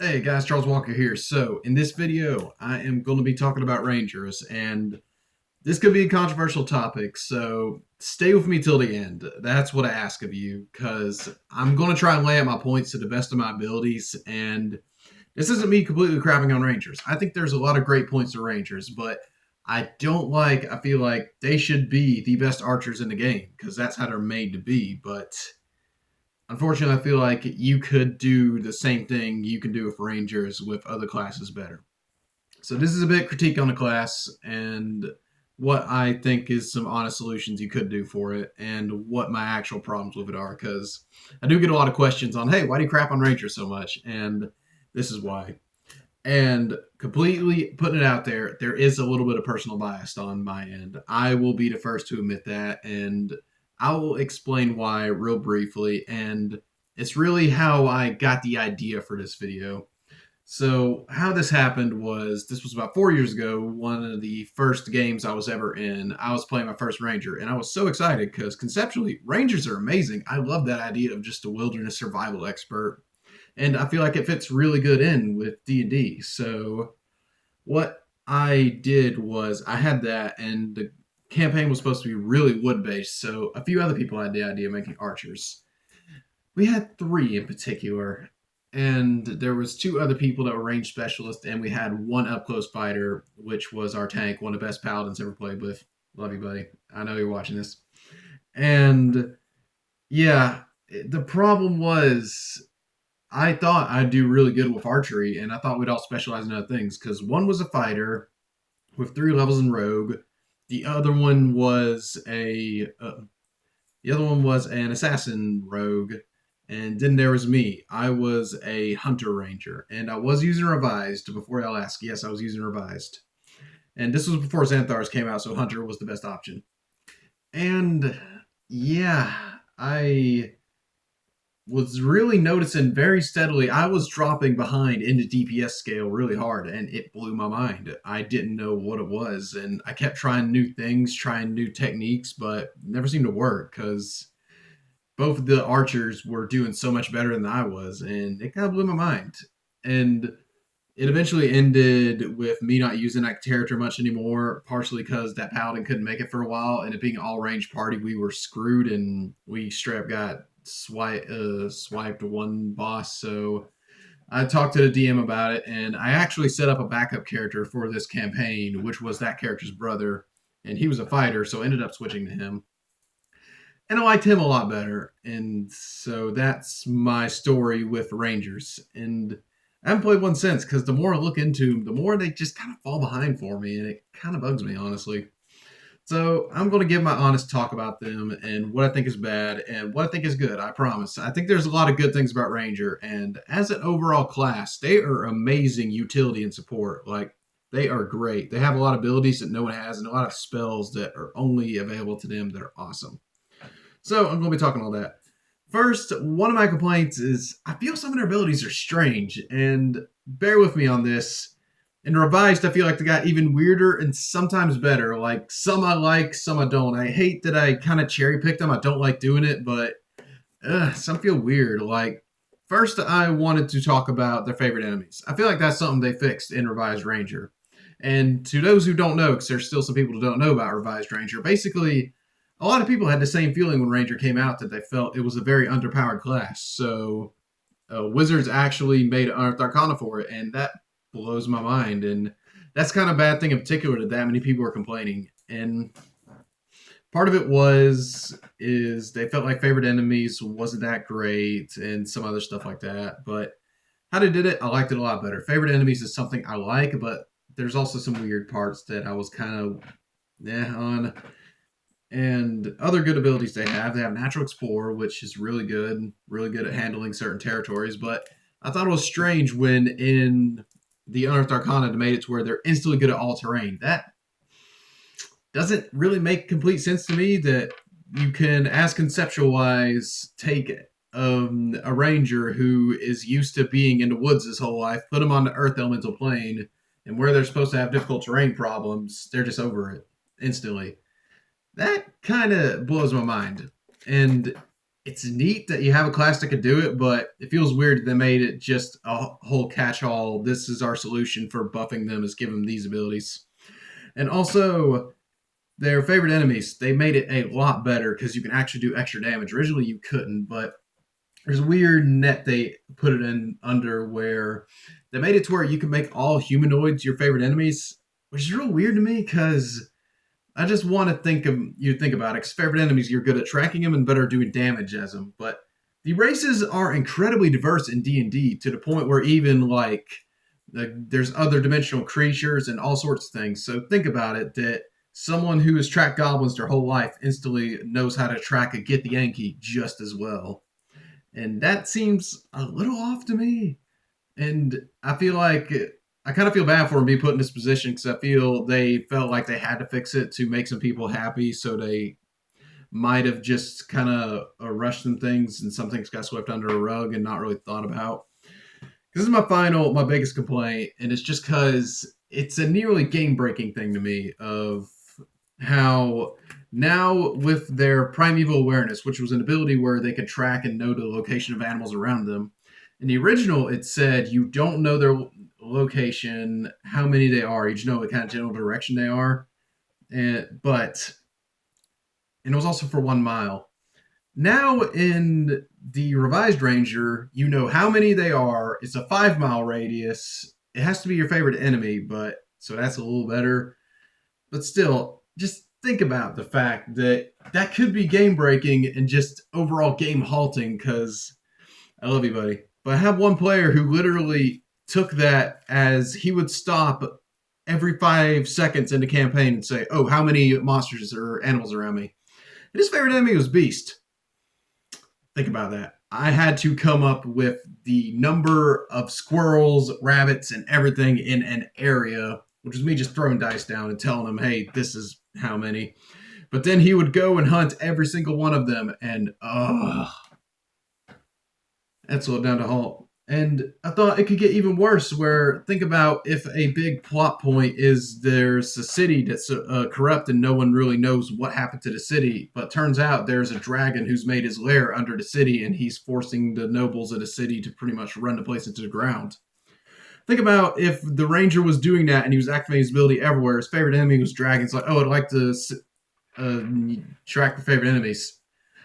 Hey guys, Charles Walker here. So, in this video, I am going to be talking about Rangers, and this could be a controversial topic, so stay with me till the end. That's what I ask of you, because I'm going to try and lay out my points to the best of my abilities, and this isn't me completely crapping on Rangers. I think there's a lot of great points to Rangers, but I feel like they should be the best archers in the game, because that's how they're made to be, but unfortunately, I feel like you could do the same thing you can do with Rangers with other classes better. So this is a bit critique on the class and what I think is some honest solutions you could do for it and what my actual problems with it are, because I do get a lot of questions on, hey, why do you crap on Rangers so much? And this is why. And completely putting it out there, there is a little bit of personal bias on my end. I will be the first to admit that, and I will explain why real briefly. And it's really how I got the idea for this video. So, how this happened was this was about 4 years ago, one of the first games I was ever in. I was playing my first Ranger, and I was so excited because conceptually, Rangers are amazing. I love that idea of just a wilderness survival expert, and I feel like it fits really good in with D&D. So what I did was I had that, and the campaign was supposed to be really wood based. So a few other people had the idea of making archers. We had three in particular, and there was two other people that were range specialists, and we had one up close fighter, which was our tank, one of the best paladins ever played with. Love you, buddy. I know you're watching this. And yeah, the problem was I thought I'd do really good with archery, and I thought we'd all specialize in other things. Because one was a fighter with 3 levels in rogue, the other one was an assassin rogue, and then there was me. I was a hunter ranger, and I was using revised. Before y'all ask, yes, I was using revised, and this was before Xanthars came out, so hunter was the best option. And yeah, I was really noticing very steadily I was dropping behind in the DPS scale really hard, and it blew my mind. I didn't know what it was, and I kept trying new things, trying new techniques, but never seemed to work because both of the archers were doing so much better than I was, and it kind of blew my mind. And it eventually ended with me not using that character much anymore, partially because that paladin couldn't make it for a while, and it being an all range party, we were screwed, and we straight up got swiped one boss. So I talked to the DM about it, and I actually set up a backup character for this campaign, which was that character's brother, and he was a fighter, so I ended up switching to him. And I liked him a lot better, and so that's my story with Rangers. And I haven't played one since because the more I look into them, the more they just kind of fall behind for me, and it kind of bugs me, honestly. So I'm going to give my honest talk about them and what I think is bad and what I think is good. I promise. I think there's a lot of good things about Ranger, and as an overall class, they are amazing utility and support. Like they are great. They have a lot of abilities that no one has, and a lot of spells that are only available to them that are awesome. So I'm going to be talking all that. First, one of my complaints is I feel some of their abilities are strange, and bear with me on this. In Revised, I feel like they got even weirder and sometimes better. Like some I like, some I don't. I hate that I kind of cherry picked them. I don't like doing it, but some feel weird. Like first, I wanted to talk about their favorite enemies. I feel like that's something they fixed in Revised Ranger. And to those who don't know, because there's still some people who don't know about Revised Ranger, basically a lot of people had the same feeling when Ranger came out that they felt it was a very underpowered class. So Wizards actually made Unearthed Arcana for it, and that blows my mind. And that's kind of a bad thing in particular that many people were complaining. And part of it is they felt like favorite enemies wasn't that great and some other stuff like that. But how they did it, I liked it a lot better. Favorite enemies is something I like, but there's also some weird parts that I was kind of on. And other good abilities they have Natural Explorer, which is really good at handling certain territories. But I thought it was strange when in the Unearthed Arcana they made it to where they're instantly good at all terrain. That doesn't really make complete sense to me that you can, as conceptual wise, take a ranger who is used to being in the woods his whole life, put him on the earth elemental plane, and where they're supposed to have difficult terrain problems, they're just over it instantly. That kind of blows my mind. And it's neat that you have a class that could do it, but it feels weird that they made it just a whole catch-all. This is our solution for buffing them, is give them these abilities. And also, their favorite enemies, they made it a lot better because you can actually do extra damage. Originally, you couldn't, but there's a weird net they put it in under where they made it to where you can make all humanoids your favorite enemies, which is real weird to me because I just want to think about it. Because favorite enemies, you're good at tracking them and better doing damage as them. But the races are incredibly diverse in D&D to the point where even there's other dimensional creatures and all sorts of things. So think about it, that someone who has tracked goblins their whole life instantly knows how to track a Githyanki just as well. And that seems a little off to me. And I feel like I kind of feel bad for them being put in this position because I feel they felt like they had to fix it to make some people happy. So they might have just kind of rushed some things and some things got swept under a rug and not really thought about. This is my biggest complaint, and it's just because it's a nearly game breaking thing to me of how now with their primeval awareness, which was an ability where they could track and know the location of animals around them. In the original, it said you don't know their location, how many they are, you just know what kind of general direction they are. And it was also for 1 mile. Now in the revised Ranger, you know how many they are. It's a 5 mile radius. It has to be your favorite enemy, but so that's a little better. But still, just think about the fact that that could be game breaking and just overall game halting. Because I love you, buddy, but I have one player who literally took that as he would stop every 5 seconds in the campaign and say, "Oh, how many monsters or animals around me?" And his favorite enemy was Beast. Think about that. I had to come up with the number of squirrels, rabbits, and everything in an area, which was me just throwing dice down and telling him, hey, this is how many. But then he would go and hunt every single one of them, and that slowed down to halt. And I thought it could get even worse. Where think about if a big plot point is there's a city that's corrupt and no one really knows what happened to the city, but turns out there's a dragon who's made his lair under the city and he's forcing the nobles of the city to pretty much run the place into the ground. Think about if the ranger was doing that and he was activating his ability everywhere. His favorite enemy was dragons. Like, oh, I'd like to track your favorite enemies.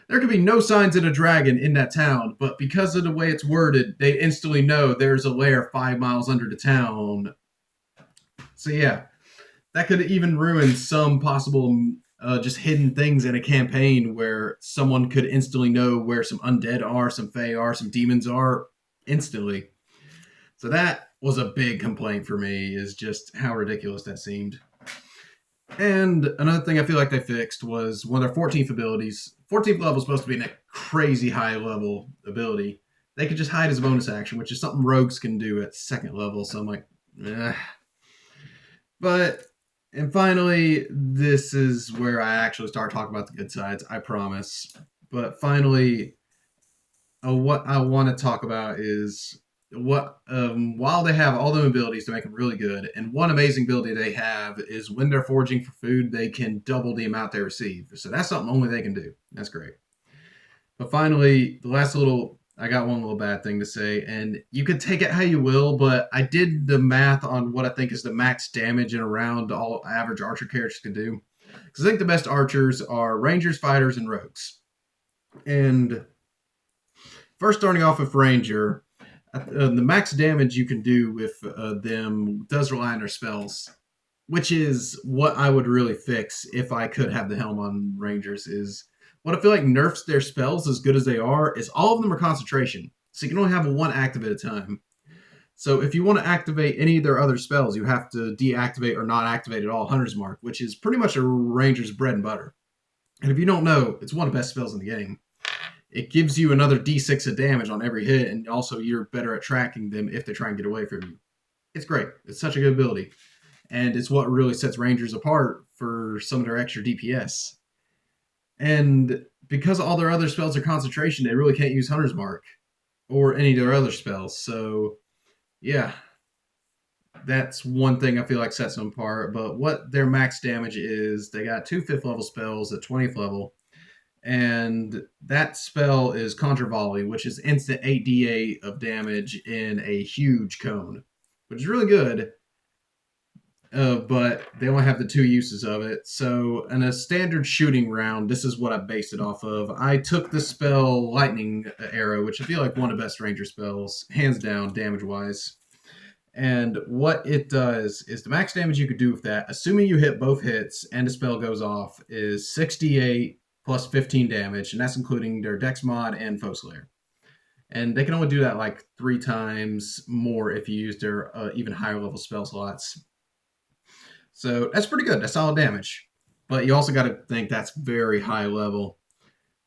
There could be no signs of a dragon in that town, but because of the way it's worded, they instantly know there's a lair 5 miles under the town. So yeah, that could even ruin some possible just hidden things in a campaign where someone could instantly know where some undead are, some fae are, some demons are instantly. So that was a big complaint for me, is just how ridiculous that seemed. And another thing I feel like they fixed was one of their 14th abilities. 14th level is supposed to be a crazy high level ability. They could just hide as a bonus action, which is something rogues can do at 2nd level. So I'm like, eh. And finally, this is where I actually start talking about the good sides, I promise. But finally, what I want to talk about is while they have all the abilities to make them really good, and one amazing ability they have is when they're foraging for food, they can double the amount they receive. So that's something only they can do. That's great. But finally, I got one little bad thing to say, and you can take it how you will, but I did the math on what I think is the max damage in a round all average archer characters can do. Because I think the best archers are rangers, fighters, and rogues. And first, starting off with ranger, the max damage you can do with them does rely on their spells, which is what I would really fix if I could have the helm on rangers. Is what I feel like nerfs their spells as good as they are is all of them are concentration, so you can only have one active at a time. So if you want to activate any of their other spells, you have to deactivate or not activate at all Hunter's Mark, which is pretty much a ranger's bread and butter. And if you don't know, it's one of the best spells in the game. It gives you another d6 of damage on every hit, and also you're better at tracking them if they try and get away from you. It's great. It's such a good ability. And it's what really sets Rangers apart for some of their extra DPS. And because all their other spells are concentration, they really can't use Hunter's Mark or any of their other spells. So, yeah, that's one thing I feel like sets them apart. But what their max damage is, they got 2 5th level spells at 20th level. And that spell is Contra Volley, which is instant 8d8 of damage in a huge cone, which is really good. But they only have the 2 uses of it. So in a standard shooting round, this is what I based it off of. I took the spell Lightning Arrow, which I feel like one of the best ranger spells, hands down, damage-wise. And what it does is the max damage you could do with that, assuming you hit both hits and the spell goes off, is 68 plus 15 damage, and that's including their Dex mod and Foe Slayer. And they can only do that like 3 times more if you use their even higher level spell slots. So that's pretty good. That's solid damage. But you also got to think that's very high level.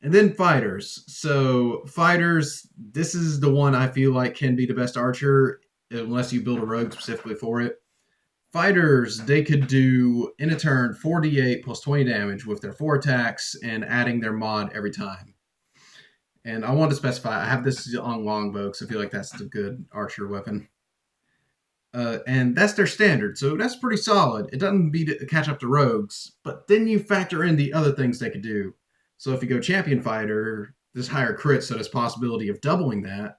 And then fighters. So fighters, this is the one I feel like can be the best archer unless you build a rogue specifically for it. Fighters, they could do in a turn 4d8 plus 20 damage with their 4 attacks and adding their mod every time. And I want to specify, I have this on longbow because I feel like that's a good archer weapon. And that's their standard, so that's pretty solid. It doesn't catch up to rogues, but then you factor in the other things they could do. So if you go champion fighter, there's higher crit, so there's possibility of doubling that.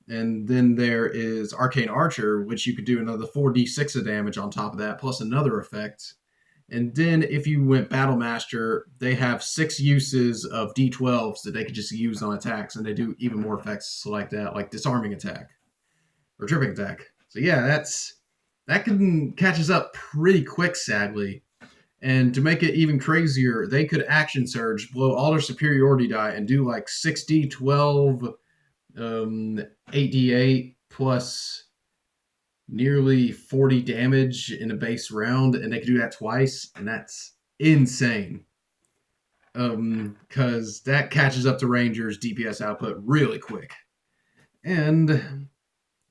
And then there is arcane archer, which you could do another 4d6 of damage on top of that, plus another effect. And then if you went battle master, they have 6 uses of d12s that they could just use on attacks, and they do even more effects like that, like disarming attack or tripping attack. So yeah, that can catch us up pretty quick, sadly. And to make it even crazier, they could action surge, blow all their superiority die, and do like 6d12, 8d8 plus nearly 40 damage in a base round, and they could do that twice, and that's insane. Because that catches up to Rangers' DPS output really quick. And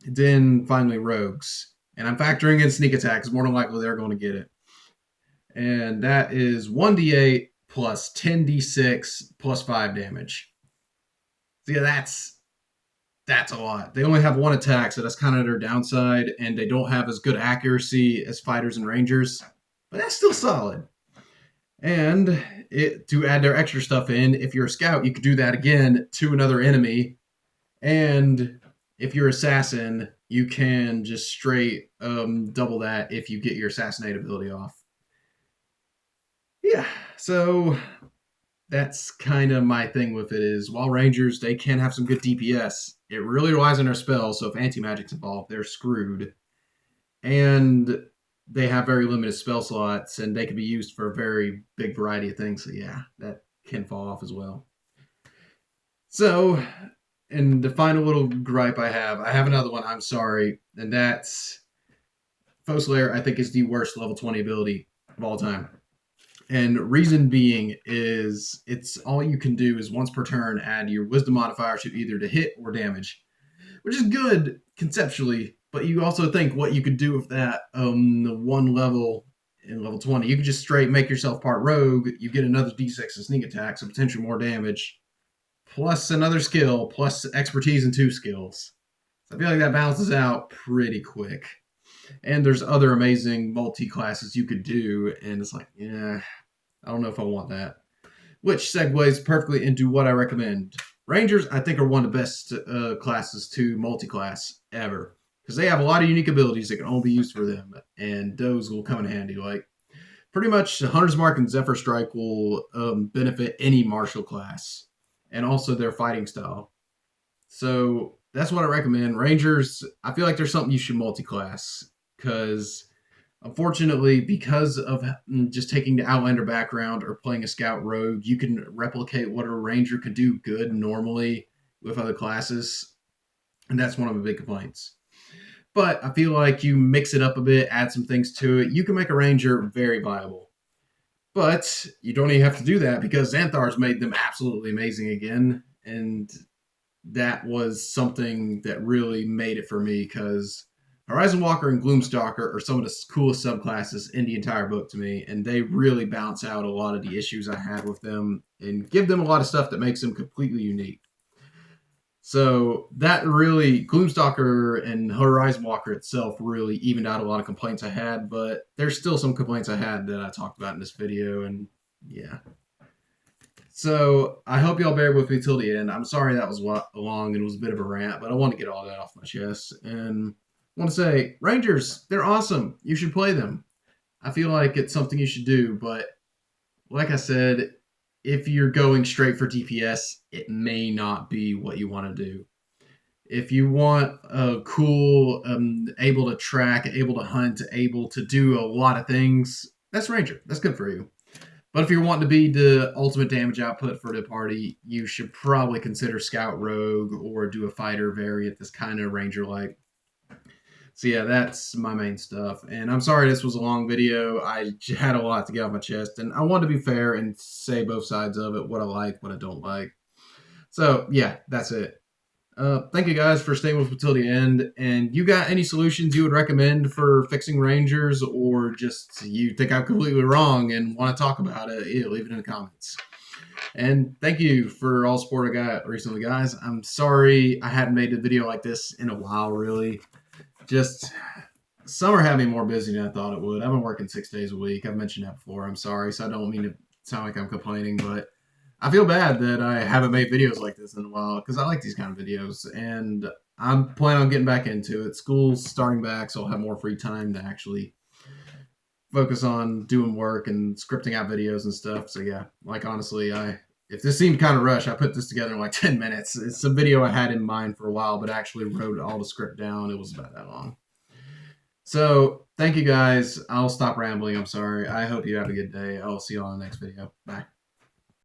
then finally rogues. And I'm factoring in sneak attacks. More than likely they're going to get it. And that is 1d8 plus 10d6 plus 5 damage. So yeah, that's a lot. They only have 1 attack, so that's kind of their downside. And they don't have as good accuracy as fighters and rangers. But that's still solid. And to add their extra stuff in, if you're a scout, you could do that again to another enemy. And if you're assassin, you can just straight double that if you get your assassinate ability off. Yeah, so that's kind of my thing with it is while rangers, they can have some good DPS, it really relies on their spells, so if anti-magic's involved, they're screwed. And they have very limited spell slots, and they can be used for a very big variety of things, so yeah, that can fall off as well. So and the final little gripe I have another one, I'm sorry, and that's Foe Slayer, I think, is the worst level 20 ability of all time. And reason being is it's all you can do is once per turn add your wisdom modifier to either to hit or damage, which is good conceptually, but you also think what you could do with that the one level in level 20. You could just straight make yourself part rogue, you get another d6 of sneak attack, so potentially more damage, plus another skill, plus expertise and 2 skills. So I feel like that balances out pretty quick. And there's other amazing multi-classes you could do, and it's like, yeah, I don't know if I want that. Which segues perfectly into what I recommend. Rangers, I think, are one of the best classes to multi-class ever. Because they have a lot of unique abilities that can only be used for them, and those will come in handy. Like, pretty much Hunter's Mark and Zephyr Strike will benefit any martial class, and also their fighting style. So that's what I recommend. Rangers, I feel like there's something you should multi-class, because unfortunately, because of just taking the Outlander background or playing a Scout Rogue, you can replicate what a Ranger could do good normally with other classes, and that's one of the big complaints. But I feel like you mix it up a bit, add some things to it, you can make a Ranger very viable. But you don't even have to do that because Xanthar's made them absolutely amazing again, and that was something that really made it for me because Horizon Walker and Gloomstalker are some of the coolest subclasses in the entire book to me, and they really balance out a lot of the issues I had with them and give them a lot of stuff that makes them completely unique. So that really, Gloomstalker and Horizon Walker itself really evened out a lot of complaints I had, but there's still some complaints I had that I talked about in this video, and yeah. So I hope y'all bear with me till the end. I'm sorry that was long and was a bit of a rant, but I want to get all that off my chest. And I want to say, Rangers, they're awesome. You should play them. I feel like it's something you should do, but like I said, if you're going straight for DPS, it may not be what you want to do. If you want a cool, able to track, able to hunt, able to do a lot of things, that's Ranger. That's good for you. But if you're wanting to be the ultimate damage output for the party, you should probably consider Scout Rogue or do a fighter variant that's kind of Ranger like. So yeah, that's my main stuff. And I'm sorry this was a long video. I had a lot to get off my chest, and I wanted to be fair and say both sides of it, what I like, what I don't like. So yeah, that's it. Thank you guys for staying with me till the end. And you got any solutions you would recommend for fixing Rangers, or just you think I'm completely wrong and want to talk about it? Yeah, leave it in the comments. And thank you for all support I got recently, guys. I'm sorry I hadn't made a video like this in a while, really. Just summer had me more busy than I thought it would. I've been working 6 days a week. I've mentioned that before. I'm sorry, so I don't mean to sound like I'm complaining, but I feel bad that I haven't made videos like this in a while because I like these kind of videos, and I'm planning on getting back into it. School's starting back, so I'll have more free time to actually focus on doing work and scripting out videos and stuff. So yeah, like honestly, I if this seemed kind of rushed, I put this together in like 10 minutes. It's a video I had in mind for a while, but I actually wrote all the script down. It was about that long. So thank you guys. I'll stop rambling. I'm sorry. I hope you have a good day. I'll see you on the next video. Bye.